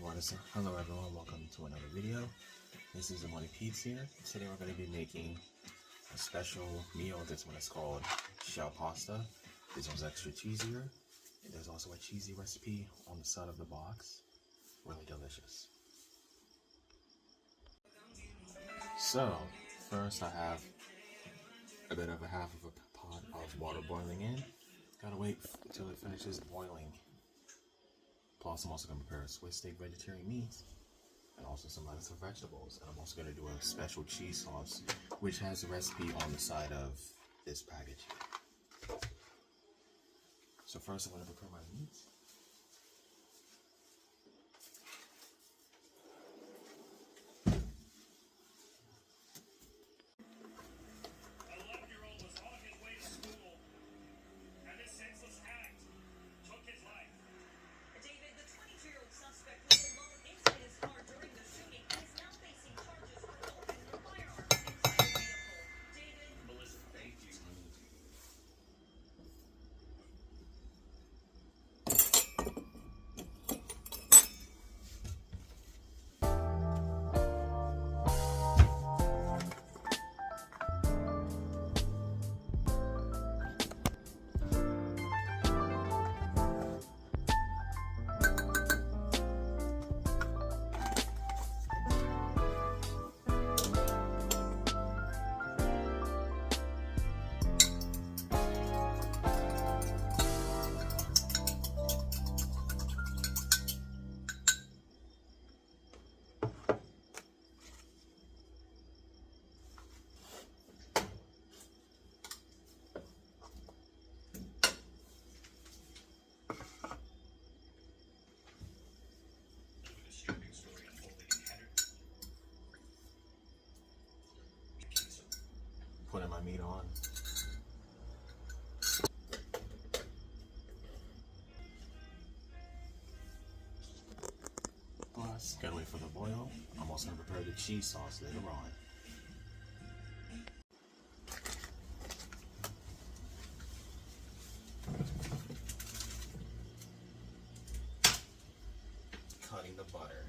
Hello everyone, welcome to another video. This is Amoni Pete's here. Today we're going to be making a special meal. This one is called shell pasta. This one's extra cheesier. There's also a cheesy recipe on the side of the box. Really delicious. So, first I have a bit of half of a pot of water boiling in. Gotta wait until it finishes boiling. Plus, I'm also going to prepare a Swiss steak vegetarian meat and also some lettuce and vegetables. And I'm also going to do a special cheese sauce, which has a recipe on the side of this package here. So first, I'm going to prepare my meat. Putting my meat on. Plus, gotta wait for the boil. I'm also gonna prepare the cheese sauce later on. Cutting the butter.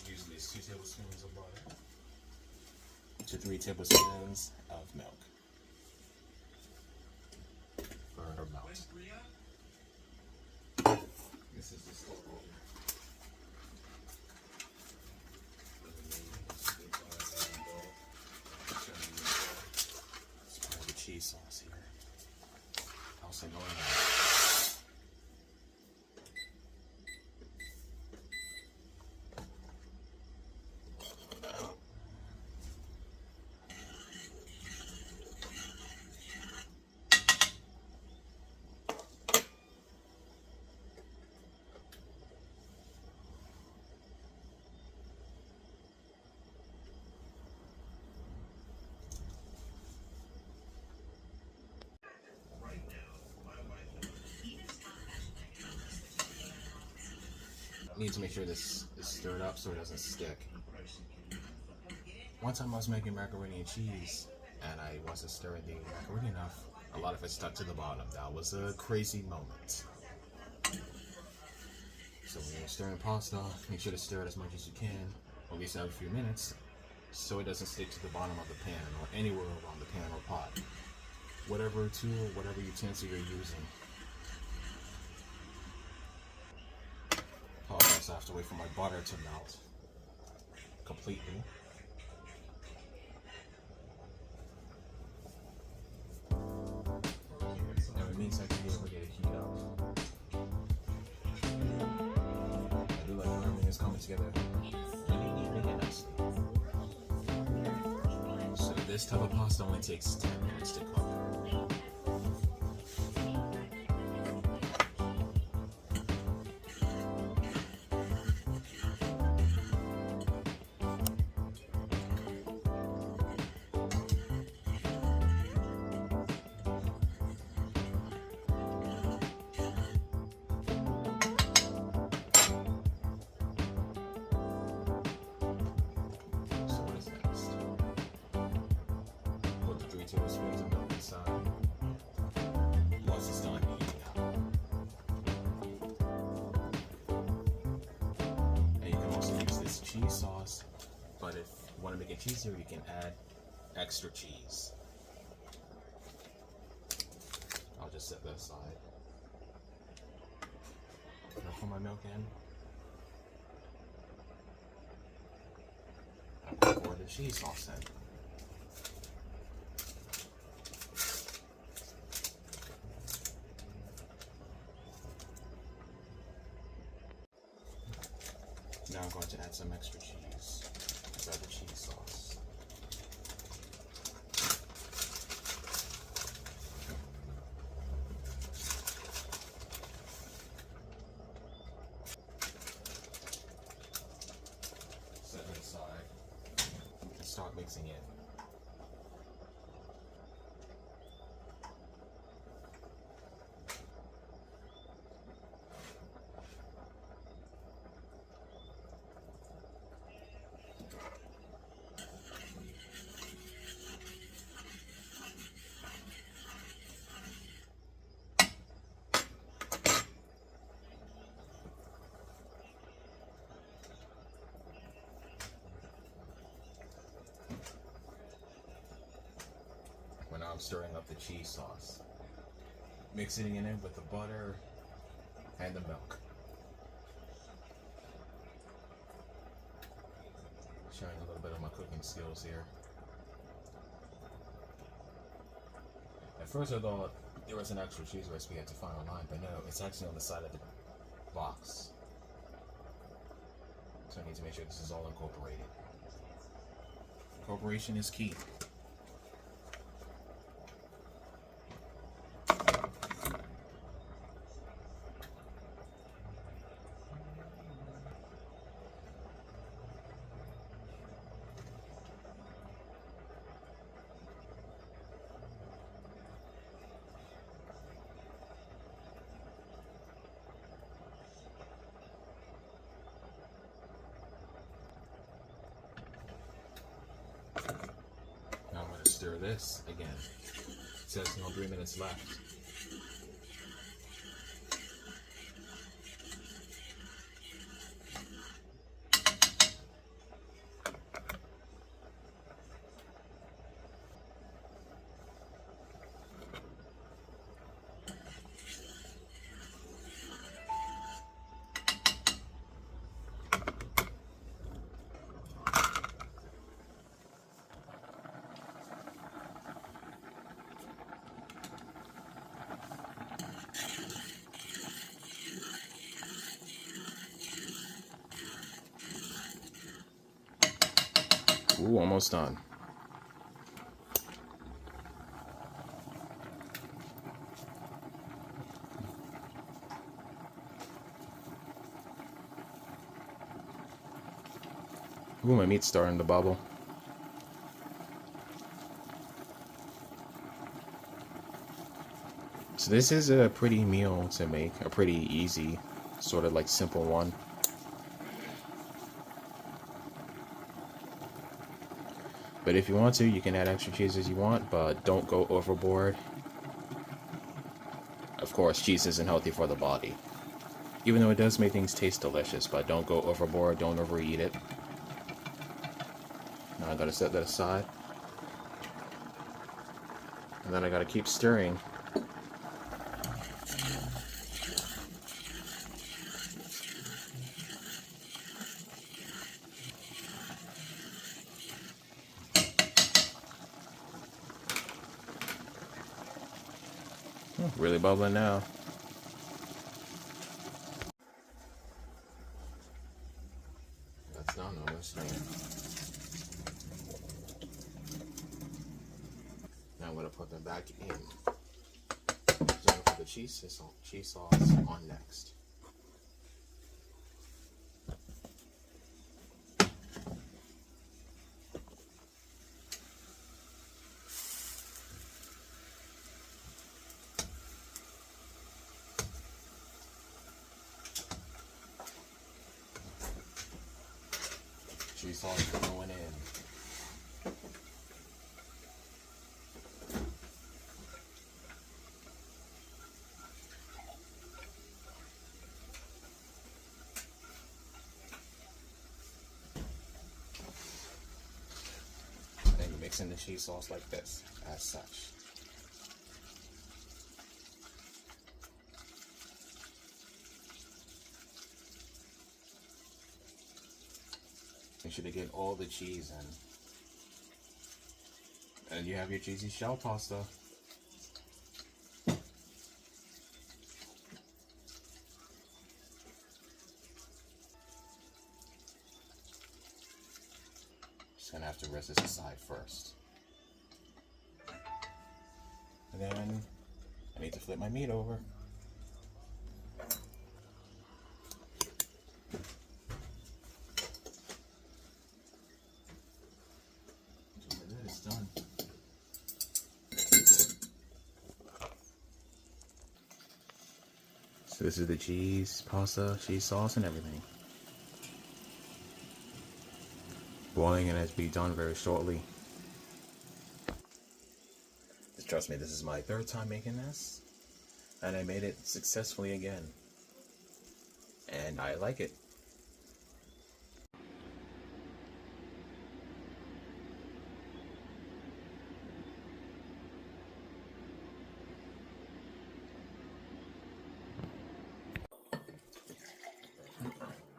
Usually it's 2 tablespoons of butter to 3 tablespoons of milk for her melt. This is the store. It's part of the cheese sauce here. Also going on. Need to make sure this is stirred up so it doesn't stick. One time I was making macaroni and cheese and I wasn't stirring the macaroni enough. A lot of it stuck to the bottom. That was a crazy moment. So when you're stirring pasta, make sure to stir it as much as you can, or at least every few minutes, so it doesn't stick to the bottom of the pan or anywhere around the pan or pot. Whatever tool, whatever utensil you're using. I have to wait for my butter to melt completely. And it means I can be able to get it heat up. I do like when everything is coming together really neatly and nicely. So this type of pasta only takes 10 minutes to cook. tablespoons of milk. cheese sauce, but if you want to make it cheesier, you can add extra cheese. I'll just set that aside. I'll put my milk in. I'll pour the cheese sauce in. Now I'm going to add some extra cheese inside the cheese sauce. Set it aside and start mixing it. Now I'm stirring up the cheese sauce, mixing it in with the butter and the milk. Showing a little bit of my cooking skills here. At first I thought there was an actual cheese recipe I had to find online, but no, it's actually on the side of the box. So I need to make sure this is all incorporated. Incorporation is key. Now I'm going to stir this again. It says 3 minutes left. Ooh, almost done. Ooh, my meat's starting to bubble. So this is a pretty meal to make, a pretty easy, sort of like simple one. But if you want to, you can add extra cheese as you want, but don't go overboard. Of course, cheese isn't healthy for the body. Even though it does make things taste delicious, but don't go overboard, don't overeat it. Now I gotta set that aside. And then I gotta keep stirring. Really bubbling now. That's done. Now let's strain. Now I'm gonna put them back in. So I'm gonna put the cheese sauce on next. Cheese sauce is going in. mixing the cheese sauce like this, as such. Make sure to get all the cheese in. And you have your cheesy shell pasta. Just gonna have to rest this aside first. And then I need to flip my meat over. It's done. So this is the cheese, pasta, cheese sauce, and everything. Boiling, and it's be done very shortly. Just trust me, this is my third time making this, and I made it successfully again. And I like it.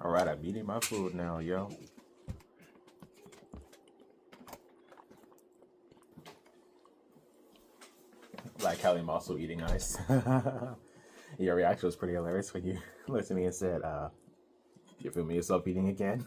Alright, I'm eating my food now, yo. Like Kelly, I'm also eating ice. Your reaction was pretty hilarious when you looked at me and said, you feel me yourself eating again?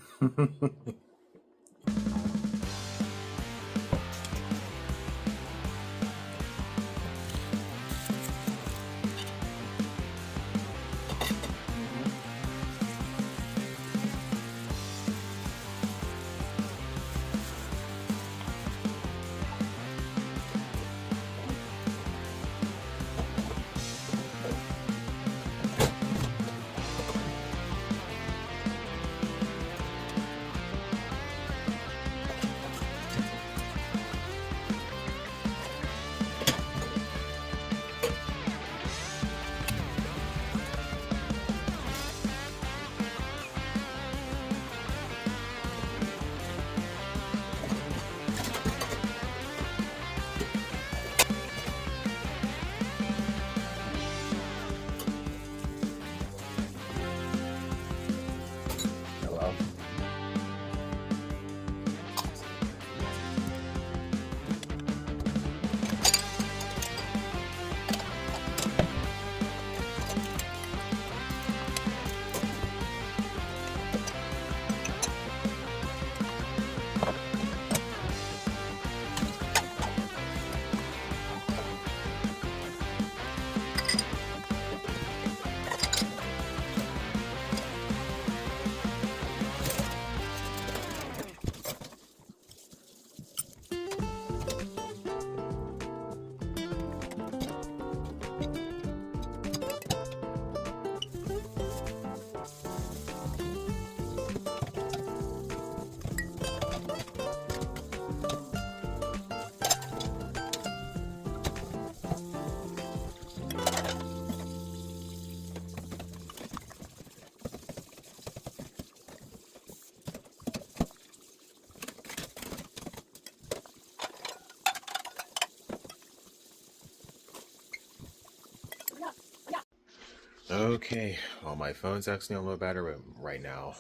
Okay, well, my phone's actually on low battery right now.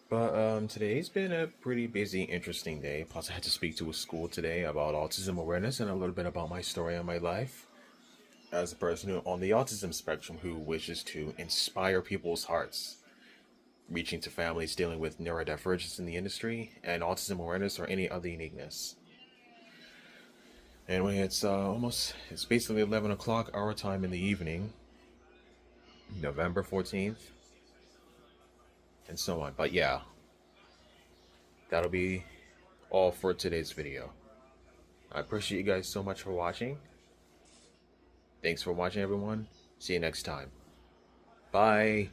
But today's been a pretty busy, interesting day. Plus, I had to speak to a school today about autism awareness and a little bit about my story and my life as a person who, on the autism spectrum who wishes to inspire people's hearts, reaching to families dealing with neurodivergence in the industry and autism awareness or any other uniqueness. Anyway, it's basically 11 o'clock our time in the evening, November 14th, and so on. But yeah, that'll be all for today's video. I appreciate you guys so much for watching. Thanks for watching, everyone. See you next time. Bye.